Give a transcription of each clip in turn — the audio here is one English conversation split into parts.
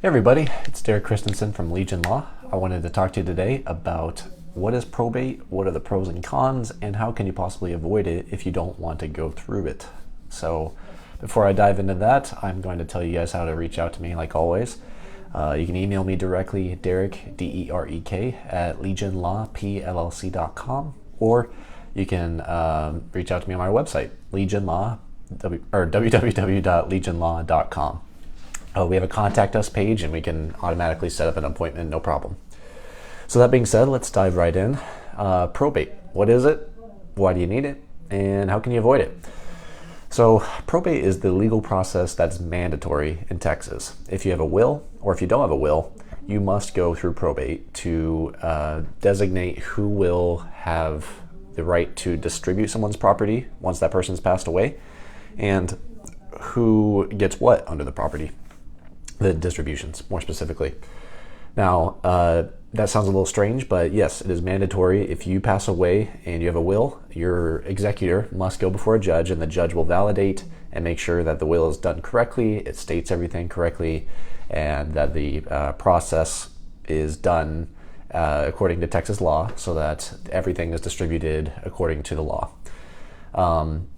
Hey everybody, it's Derek Christensen from Legion Law. I wanted to talk to you today about what is probate, what are the pros and cons, and how can you possibly avoid it if you don't want to go through it. So before I dive into that, I'm going to tell you guys how to reach out to me like always. You can email me directly, Derek, D-E-R-E-K, at legionlawpllc.com, or you can reach out to me on my website, www.legionlaw.com. We have a contact us page and we can automatically set up an appointment, no problem. So that being said, let's dive right in. Probate, what is it? Why do you need it? And how can you avoid it? So probate is the legal process that's mandatory in Texas. If you have a will or if you don't have a will, you must go through probate to designate who will have the right to distribute someone's property once that person's passed away and who gets what under the property. The distributions, more specifically. Now, that sounds a little strange, but yes, it is mandatory. If you pass away and you have a will, your executor must go before a judge, and the judge will validate and make sure that the will is done correctly, it states everything correctly, and that the process is done according to Texas law so that everything is distributed according to the law.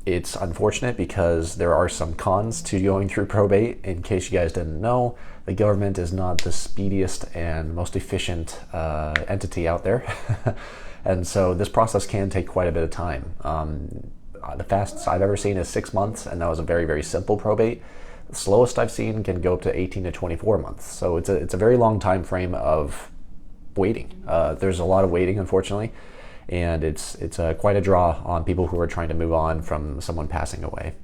It's unfortunate because there are some cons to going through probate. In case you guys didn't know, the government is not the speediest and most efficient entity out there. And so this process can take quite a bit of time. The fastest I've ever seen is 6 months, and that was a very, very simple probate. The slowest I've seen can go up to 18 to 24 months. So it's a very long time frame of waiting. There's a lot of waiting, unfortunately. And it's quite a draw on people who are trying to move on from someone passing away.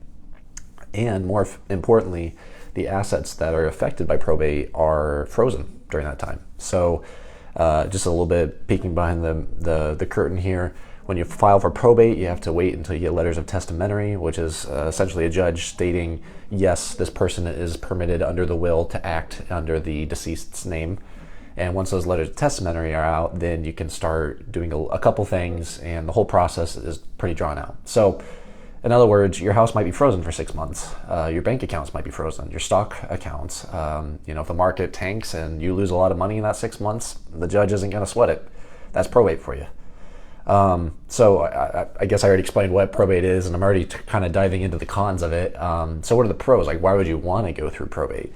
And more importantly, the assets that are affected by probate are frozen during that time. So just a little bit peeking behind the curtain here, when you file for probate, you have to wait until you get letters of testamentary, which is essentially a judge stating, yes, this person is permitted under the will to act under the deceased's name. And once those letters of testamentary are out, then you can start doing a couple things, and the whole process is pretty drawn out. So, in other words, your house might be frozen for 6 months. Your bank accounts might be frozen. Your stock accounts. If the market tanks and you lose a lot of money in that 6 months, the judge isn't going to sweat it. That's probate for you. So I guess I already explained what probate is, and I'm already kind of diving into the cons of it. So what are the pros? Like, why would you want to go through probate?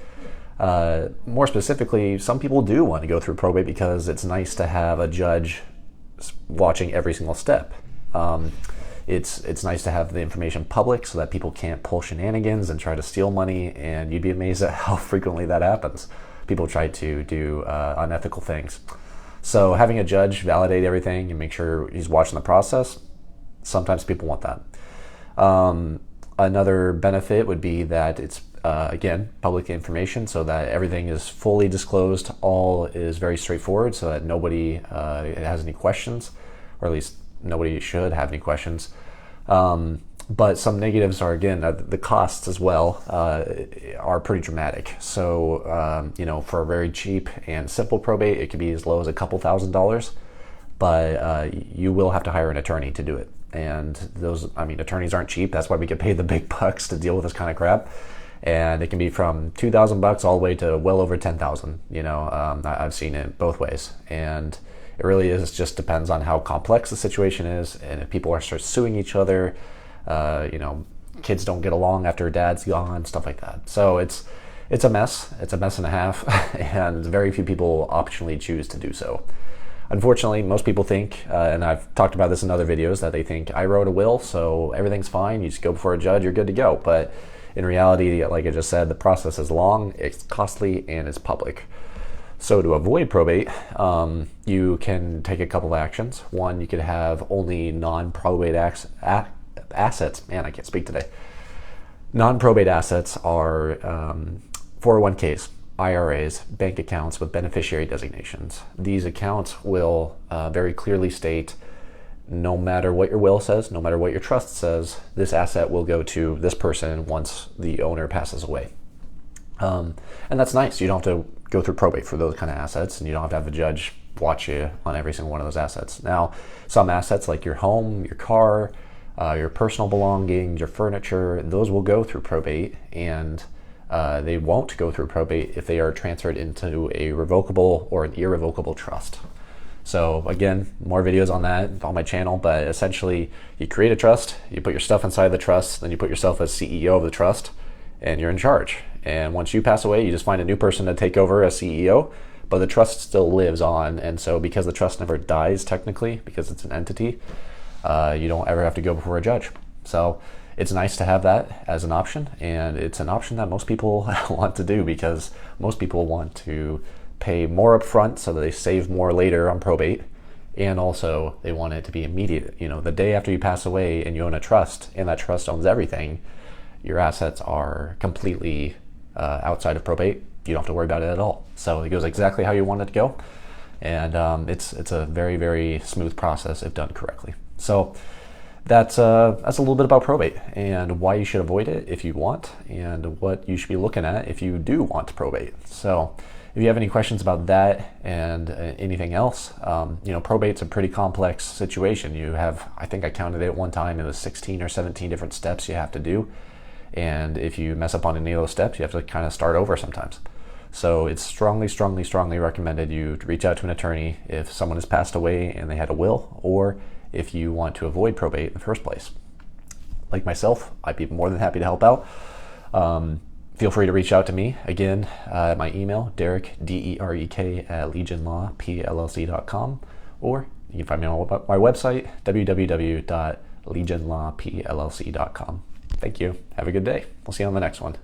More specifically, some people do want to go through probate because it's nice to have a judge watching every single step. It's nice to have the information public so that people can't pull shenanigans and try to steal money, and you'd be amazed at how frequently that happens. People try to do unethical things. So having a judge validate everything and make sure he's watching the process, sometimes people want that. Another benefit would be that it's again, public information, so that everything is fully disclosed. All is very straightforward, so that nobody has any questions, or at least nobody should have any questions. But some negatives are, again, the costs as well are pretty dramatic. So, for a very cheap and simple probate, it could be as low as a couple $1,000s, but you will have to hire an attorney to do it. And attorneys aren't cheap. That's why we get paid the big bucks to deal with this kind of crap. And it can be from $2,000 all the way to well over 10,000. I've seen it both ways, and it really just depends on how complex the situation is, and if people start suing each other, kids don't get along after dad's gone, stuff like that. So it's a mess. It's a mess and a half, and very few people optionally choose to do so. Unfortunately, most people think, and I've talked about this in other videos, that they think I wrote a will, so everything's fine. You just go before a judge, you're good to go. But in reality, like I just said, the process is long, it's costly, and it's public. So to avoid probate, you can take a couple of actions. One, you could have only non-probate assets. Man, I can't speak today. Non-probate assets are 401ks, IRAs, bank accounts with beneficiary designations. These accounts will very clearly state, no matter what your will says, no matter what your trust says, this asset will go to this person once the owner passes away. And that's nice. You don't have to go through probate for those kind of assets, and you don't have to have a judge watch you on every single one of those assets. Now, some assets like your home, your car, your personal belongings, your furniture, those will go through probate, and They won't go through probate if they are transferred into a revocable or an irrevocable trust. So again, more videos on that on my channel, but essentially you create a trust, you put your stuff inside the trust, then you put yourself as CEO of the trust, and you're in charge. And once you pass away, you just find a new person to take over as CEO, but the trust still lives on. And so because the trust never dies technically, because it's an entity, you don't ever have to go before a judge. So it's nice to have that as an option, and it's an option that most people want to do because most people want to pay more upfront so that they save more later on probate, and also they want it to be immediate. You know, the day after you pass away and you own a trust and that trust owns everything, your assets are completely outside of probate. You don't have to worry about it at all. So it goes exactly how you want it to go, and it's a very, very smooth process if done correctly. So that's a little bit about probate and why you should avoid it if you want, and what you should be looking at if you do want probate. So if you have any questions about that and anything else, you know, probate's a pretty complex situation. You have, I think I counted it at one time, it was 16 or 17 different steps you have to do. And if you mess up on any of those steps, you have to kind of start over sometimes. So it's strongly, strongly, strongly recommended you reach out to an attorney if someone has passed away and they had a will, or if you want to avoid probate in the first place. Like myself, I'd be more than happy to help out. Feel free to reach out to me again at my email, Derek, DEREK at legionlawplc.com, or you can find me on my website, www.legionlawplc.com. Thank you. Have a good day. We'll see you on the next one.